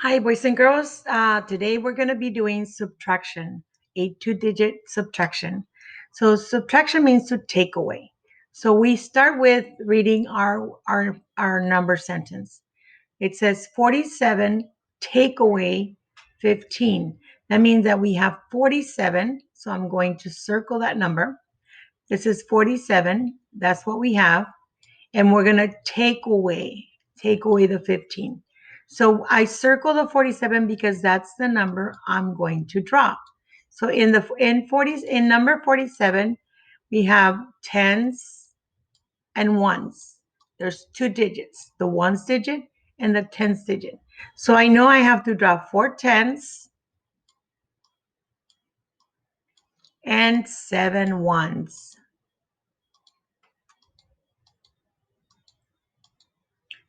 Hi, boys and girls. Today we're going to be doing subtraction, a two-digit subtraction. So subtraction means to take away. So we start with reading our number sentence. It says 47 take away 15. That means that we have 47. So I'm going to circle that number. This is 47. That's what we have, and we're going to take away the 15. So I circle the 47 because that's the number I'm going to draw. So in number 47, we have tens and ones. There's two digits, the ones digit and the tens digit. So I know I have to draw 4 tens and 7 ones.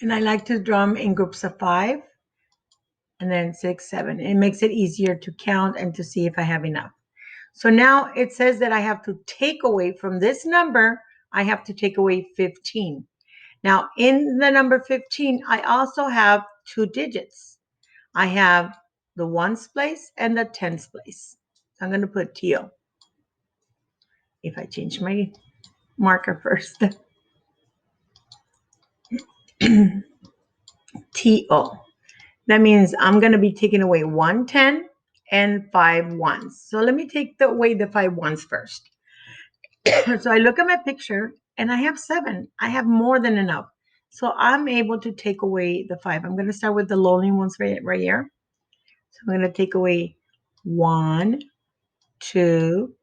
And I like to draw them in groups of 5. And then 6, 7. It makes it easier to count and to see if I have enough. So now it says that I have to take away from this number, I have to take away 15. Now in the number 15, I also have two digits. I have the ones place and the tens place. So I'm going to put TO. If I change my marker first. TO. That means I'm going to be taking away 1 10 and 5 ones. So let me take away the 5 ones first. So I look at my picture and I have 7. I have more than enough. So I'm able to take away the 5. I'm going to start with the lonely ones right here. So I'm going to take away 1, 2,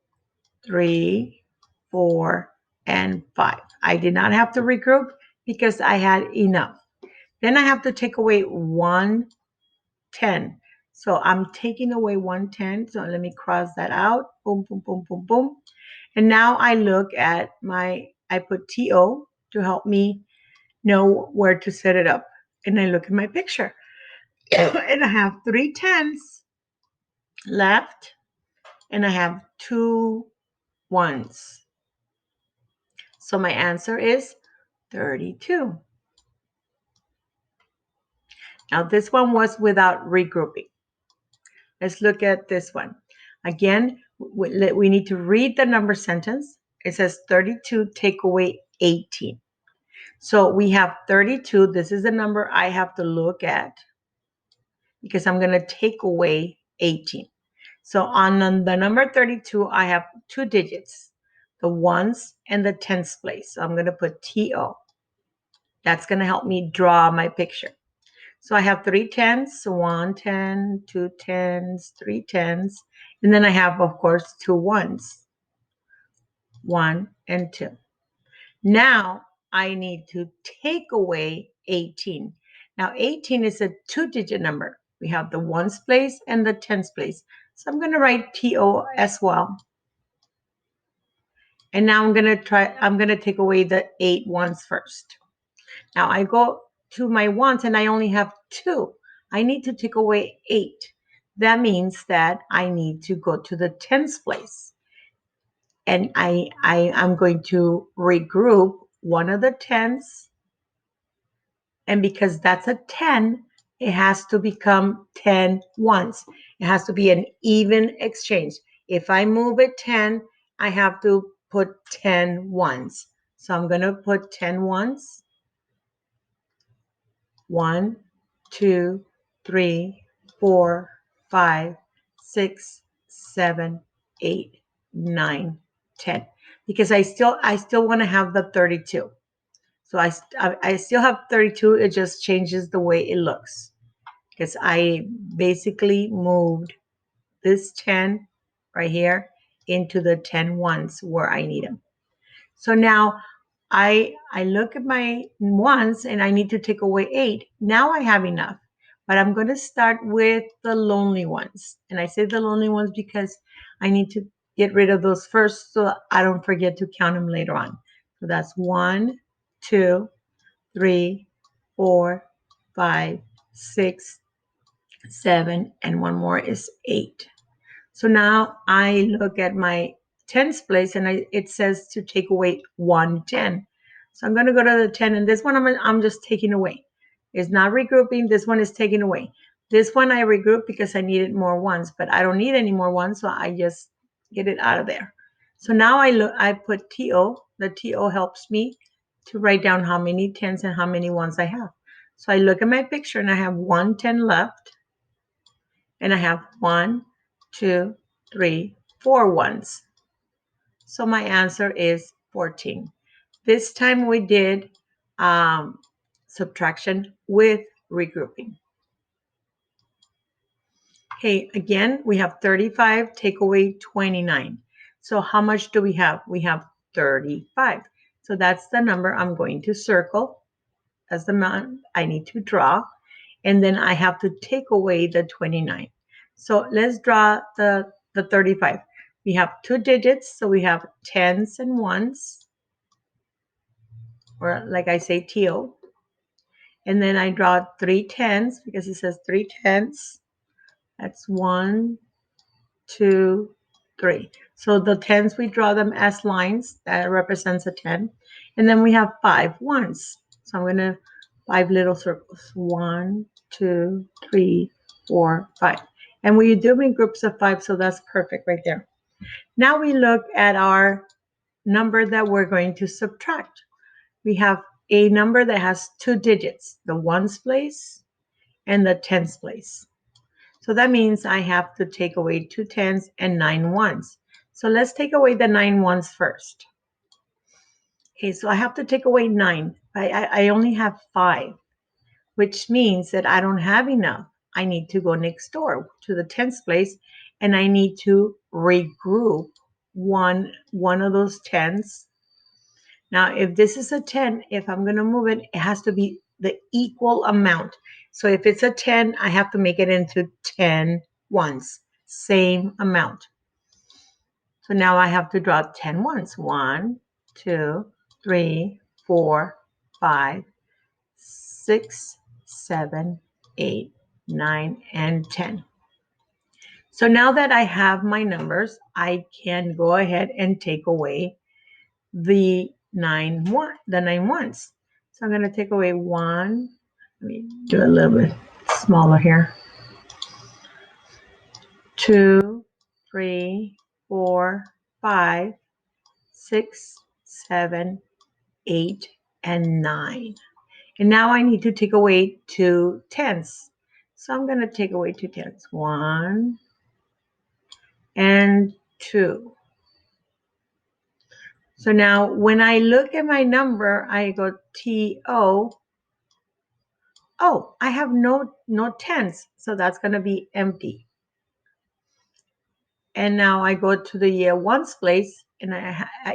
3, 4, and 5. I did not have to regroup because I had enough. Then I have to take away 1 10. So I'm taking away 1 10. So let me cross that out. Boom, boom, boom, boom, boom. And now I look at I put TO to help me know where to set it up. And I look at my picture. And I have 3 tens left. And I have 2 ones. So my answer is 32. Now this one was without regrouping. Let's look at this one. Again, we need to read the number sentence. It says 32 take away 18. So we have 32. This is the number I have to look at because I'm going to take away 18. So on the number 32, I have two digits, the ones and the tens place. So I'm going to put TO. That's going to help me draw my picture. So I have 3 tens, 1 10, 2 tens, 3 tens, and then I have, of course, 2 ones, 1 and 2. Now I need to take away 18. Now 18 is a two-digit number. We have the ones place and the tens place. So I'm going to write TO as well. And now I'm going to take away the 8 ones first. Now I go to my ones and I only have 2. I need to take away 8. That means that I need to go to the tens place. And I'm going to regroup one of the tens. And because that's a 10, it has to become 10 ones. It has to be an even exchange. If I move it 10, I have to put 10 ones. So I'm going to put 10 ones. 1, 2, 3, 4, 5, 6, 7, 8, 9, 10. Because I still want to have the 32. So I still have 32. It just changes the way it looks. Because I basically moved this 10 right here into the 10 ones where I need them. So now I look at my ones and I need to take away 8. Now I have enough, but I'm going to start with the lonely ones. And I say the lonely ones because I need to get rid of those first so I don't forget to count them later on. So that's 1, 2, 3, 4, 5, 6, 7, and one more is 8. So now I look at my tens place and it says to take away 1 10. So I'm going to go to the 10, and this one I'm just taking away. It's not regrouping. This one is taken away. This one I regroup because I needed more ones, but I don't need any more ones, so I just get it out of there. So now I put TO. The TO helps me to write down how many tens and how many ones I have. So I look at my picture and I have 1 10 left, and I have 1, 2, 3, 4 ones. So my answer is 14. This time we did subtraction with regrouping. Okay, again, we have 35, take away 29. So how much do we have? We have 35. So that's the number I'm going to circle as the amount I need to draw. And then I have to take away the 29. So let's draw the 35. We have 2 digits, so we have tens and ones, or like I say, TO. And then I draw 3 tens because it says 3 tens. That's 1, 2, 3. So the tens, we draw them as lines. That represents a 10. And then we have 5 ones. So I'm going to 5 little circles. 1, 2, 3, 4, 5. And we do them in groups of 5, so that's perfect right there. Now we look at our number that we're going to subtract. We have a number that has 2 digits, the ones place and the tens place. So that means I have to take away 2 tens and 9 ones. So let's take away the 9 ones first. Okay, so I have to take away 9. I only have 5, which means that I don't have enough. I need to go next door to the tens place, and I need to regroup one of those tens. Now, if this is a 10, if I'm going to move it, it has to be the equal amount. So if it's a 10, I have to make it into 10 ones, same amount. So now I have to draw 10 ones. 1, 2, 3, 4, 5, 6, 7, 8, 9, and 10. So now that I have my numbers, I can go ahead and take away the 9 ones. So I'm going to take away 1. Let me do a little bit smaller here. 2, 3, 4, 5, 6, 7, 8, and 9. And now I need to take away 2 tens. So I'm going to take away 2 tens. 1 and 2. So now when I look at my number, I go TO. Oh, I have no tens, so that's going to be empty. And now I go to the ones place, and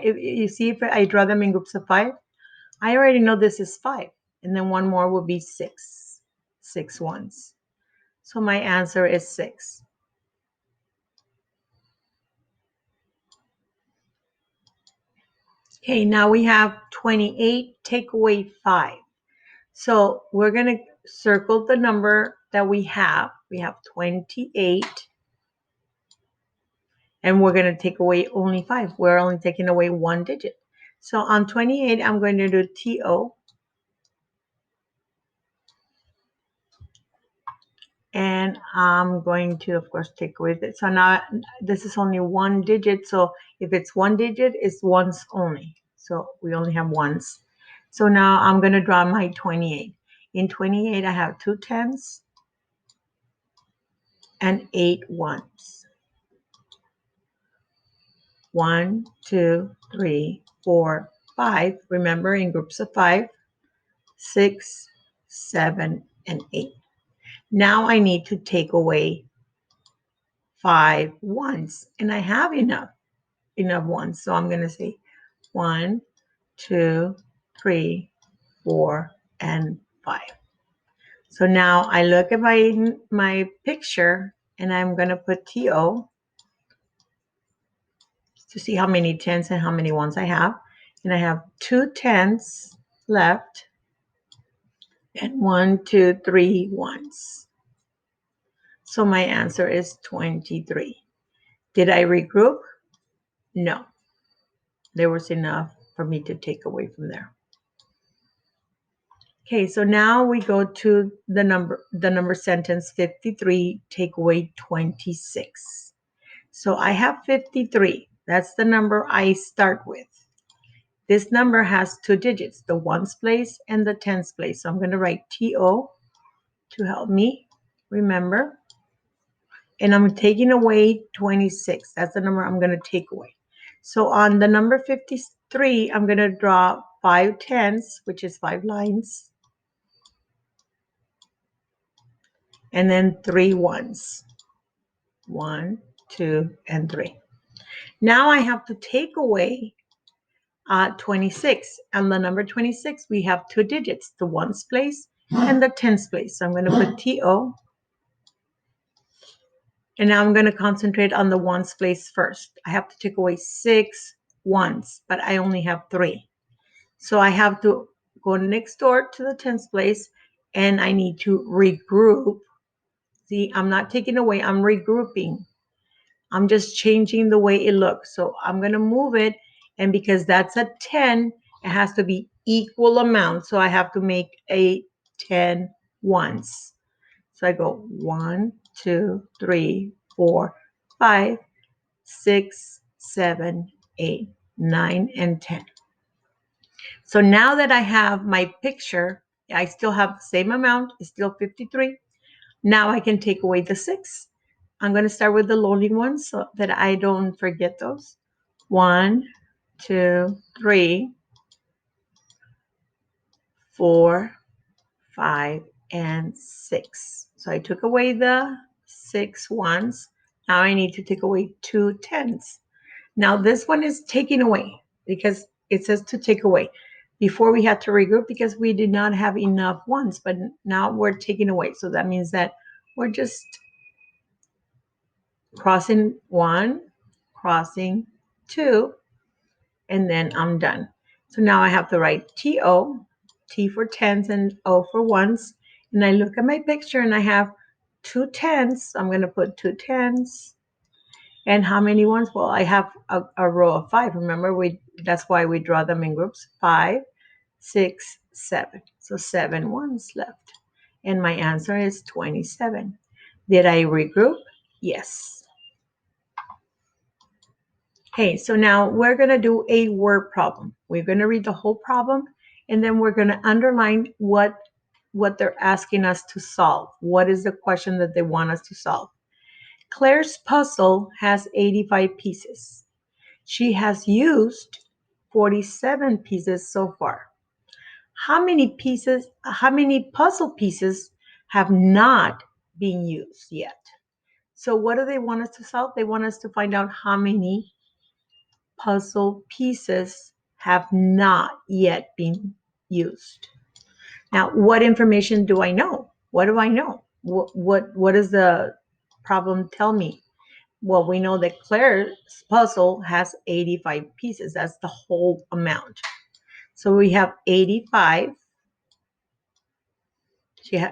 you see if I draw them in groups of 5, I already know this is 5. And then one more will be 6. 6 ones. So my answer is 6. Okay, now we have 28, take away 5. So we're going to circle the number that we have. We have 28. And we're going to take away only 5. We're only taking away 1 digit. So on 28, I'm going to do TO. And I'm going to, of course, take away this. So now this is only 1 digit. So if it's 1 digit, it's ones only. So we only have ones. So now I'm going to draw my 28. In 28, I have 2 tens and 8 ones. 1, 2, 3, 4, 5. Remember, in groups of 5. 6, 7, and 8. Now I need to take away 5 ones, and I have enough ones. So I'm going to say 1, 2, 3, 4, and 5. So now I look at my picture, and I'm going to put TO to see how many tens and how many ones I have. And I have 2 tens left and 1, 2, 3 ones. So my answer is 23. Did I regroup? No. There was enough for me to take away from there. Okay, so now we go to the number sentence 53, take away 26. So I have 53. That's the number I start with. This number has two digits, the ones place and the tens place. So I'm going to write TO to help me remember. And I'm taking away 26. That's the number I'm going to take away. So on the number 53, I'm going to draw 5 tens, which is 5 lines, and then 3 ones. 1, 2, and 3. Now I have to take away 26. On the number 26, we have two digits, the ones place and the tens place. So I'm going to put TO. And now I'm going to concentrate on the ones place first. I have to take away 6 ones, but I only have 3. So I have to go next door to the tens place, and I need to regroup. See, I'm not taking away, I'm regrouping. I'm just changing the way it looks. So I'm going to move it. And because that's a 10, it has to be equal amount. So I have to make a 10 ones. So I go 1, 2, 3, 4, 5, 6, 7, 8, 9, and 10. So now that I have my picture, I still have the same amount. It's still 53. Now I can take away the 6. I'm going to start with the lonely ones so that I don't forget those. 1, 2, 3, 4, 5, and 6. So I took away the 6 ones. Now I need to take away 2 tens. Now this one is taking away because it says to take away. Before we had to regroup because we did not have enough ones, but now we're taking away. So that means that we're just crossing 1, crossing 2, and then I'm done. So now I have to write TO, T for tens and O for ones. And I look at my picture and I have 2 tens. I'm going to put 2 tens. And how many ones? Well, I have a row of 5. Remember, that's why we draw them in groups. 5, 6, 7. So 7 ones left. And my answer is 27. Did I regroup? Yes. Okay, so now we're going to do a word problem. We're going to read the whole problem, and then we're going to underline what they're asking us to solve. What is the question that they want us to solve? Claire's puzzle has 85 pieces. She has used 47 pieces so far. How many puzzle pieces have not been used yet? So what do they want us to solve? They want us to find out how many puzzle pieces have not yet been used. Now, what information do I know? What do I know? What does the problem tell me? Well, we know that Claire's puzzle has 85 pieces. That's the whole amount. So we have 85.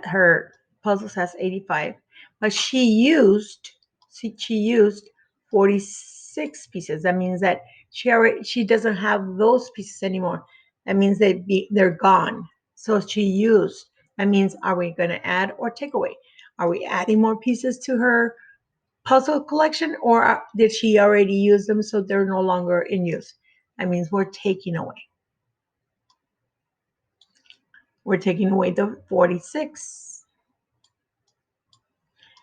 Her puzzles has 85, but she used 46 pieces. That means that she doesn't have those pieces anymore. That means they're gone. So she used. That means, are we going to add or take away? Are we adding more pieces to her puzzle collection, or did she already use them so they're no longer in use? That means we're taking away. We're taking away the 46.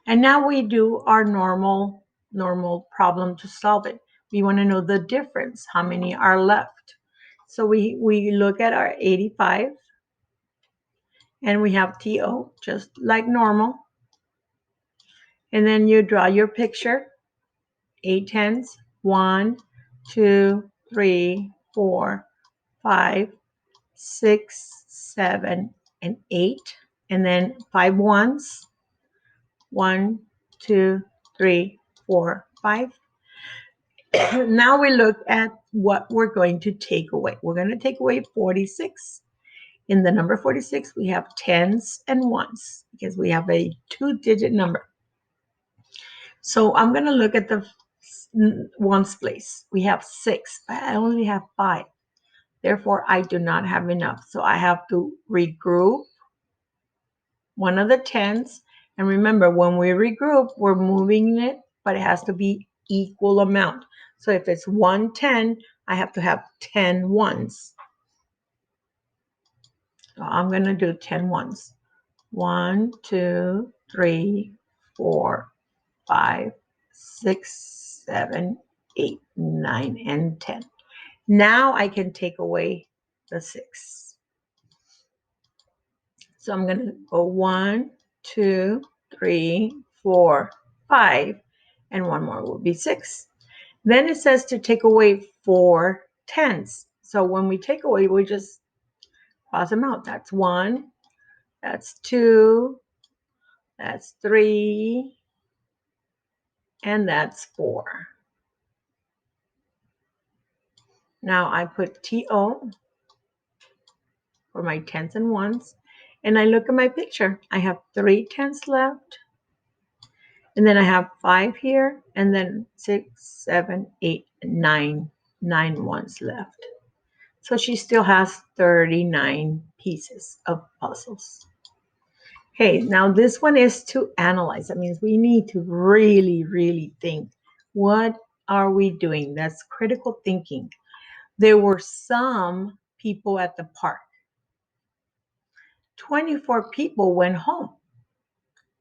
And now we do our normal problem to solve it. We want to know the difference, how many are left. So we look at our 85, and we have TO, just like normal. And then you draw your picture, 8 tens, 1, 2, 3, 4, 5, 6, 7, and 8. And then 5 ones, 1, 2, 3, 4, 5. Now we look at what we're going to take away. We're going to take away 46. In the number 46, we have tens and ones because we have a 2-digit number. So I'm going to look at the ones place. We have 6, but I only have 5. Therefore, I do not have enough. So I have to regroup one of the tens. And remember, when we regroup, we're moving it, but it has to be equal amount. So if it's 110, I have to have 10 ones. So I'm going to do 10 ones. 1, 2, 3, 4, 5, 6, 7, 8, 9, and 10. Now I can take away the 6. So I'm going to go 1, 2, 3, 4, 5, and one more will be 6. Then it says to take away 4 tenths. So when we take away, we just cross them out. That's 1, that's 2, that's 3, and that's 4. Now I put TO for my tenths and ones, and I look at my picture. I have 3 tenths left, and then I have 5 here, and then 6, 7, 8, 9 ones left. So she still has 39 pieces of puzzles. Okay, now this one is to analyze. That means we need to really, really think. What are we doing? That's critical thinking. There were some people at the park. 24 people went home.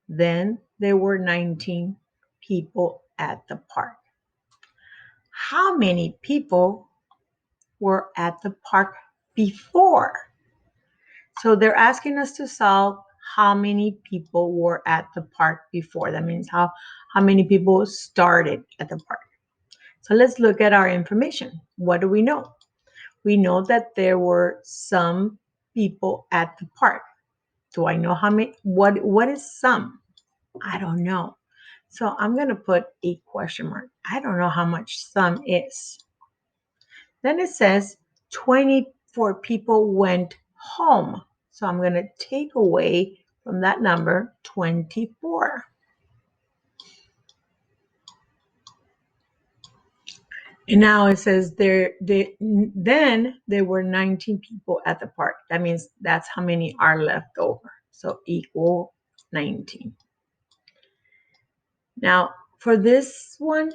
Then there were 19 people at the park. How many people were at the park before? So they're asking us to solve how many people were at the park before. That means how many people started at the park. So let's look at our information. What do we know? We know that there were some people at the park. Do I know how many? What is some? I don't know. So I'm going to put a question mark. I don't know how much some is. Then it says 24 people went home. So I'm going to take away from that number 24. And now it says then there were 19 people at the park. That means that's how many are left over. So equal 19. Now for this one,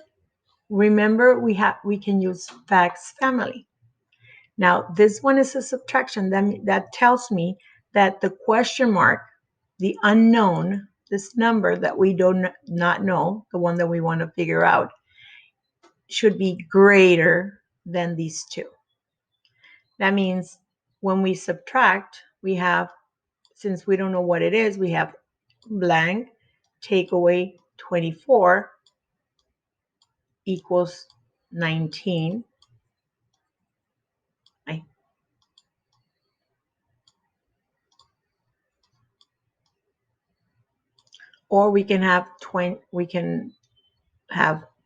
remember we can use facts family. Now this one is a subtraction. That tells me that the question mark, the unknown, this number that we do not know, the one that we want to figure out, should be greater than these two. That means when we subtract, we have, since we don't know what it is, we have blank, take away 24 equals 19. Or we can have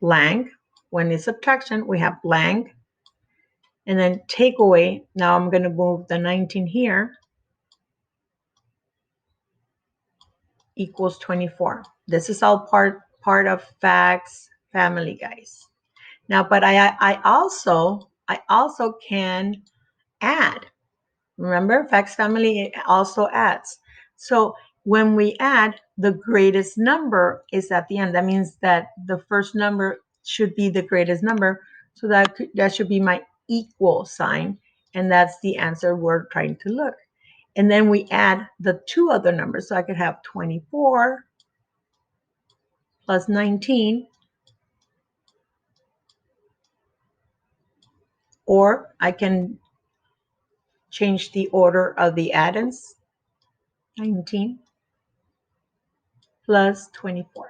blank. When it's subtraction, we have blank. And then take away, now I'm going to move the 19 here, equals 24. This is all part of facts family, guys. Now, but I also can add. Remember, facts family also adds. So when we add, the greatest number is at the end. That means that the first number should be the greatest number. So that should be my equal sign. And that's the answer we're trying to look. And then we add the two other numbers. So I could have 24 plus 19. Or I can change the order of the addends. 19 plus 24.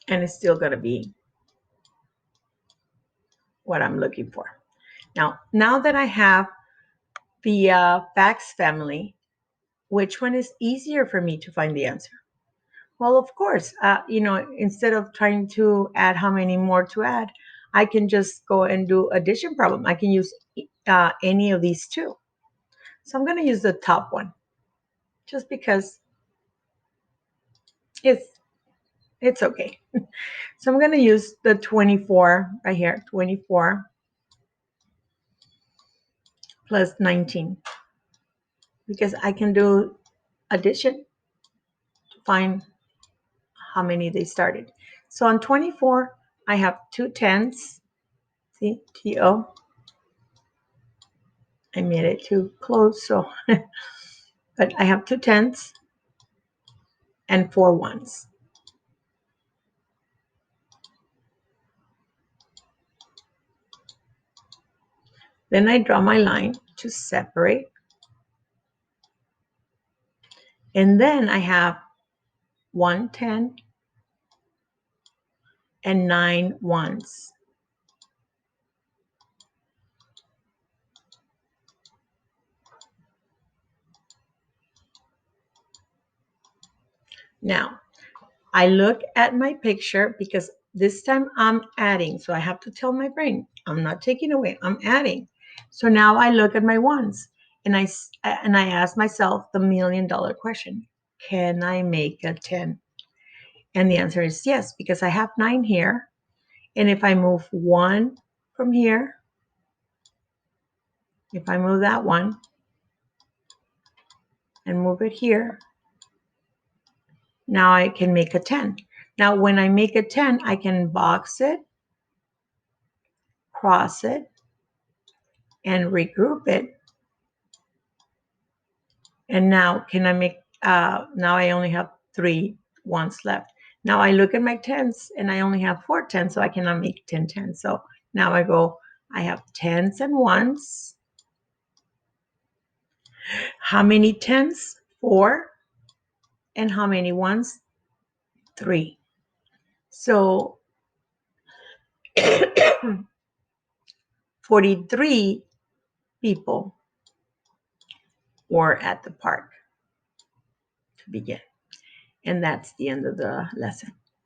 And it's still going to be what I'm looking for. Now that I have the facts family, which one is easier for me to find the answer? Well, of course, instead of trying to add how many more to add, I can just go and do addition problem. I can use any of these two. So I'm going to use the top one just because it's It's okay. So I'm going to use the 24 right here. 24 plus 19. Because I can do addition to find how many they started. So on 24, I have 2 10s. See, TO. I made it too close, so but I have 2 10s and 4 1s. Then I draw my line to separate. And then I have 1 10 and 9 1s. Now, I look at my picture because this time I'm adding. So I have to tell my brain, I'm not taking away, I'm adding. So now I look at my ones and I ask myself the $1,000,000 question. Can I make a 10? And the answer is yes, because I have 9 here. And if I move 1 from here, if I move that one and move it here, now I can make a 10. Now, when I make a 10, I can box it, cross it, and regroup it. And now can I make, now I only have 3 ones left. Now I look at my 10s and I only have 4 10s, so I cannot make 10 10s. So now I go, I have 10s and 1s. How many 10s? 4. And how many 1s? 3. So 43 people were at the park to begin. And that's the end of the lesson.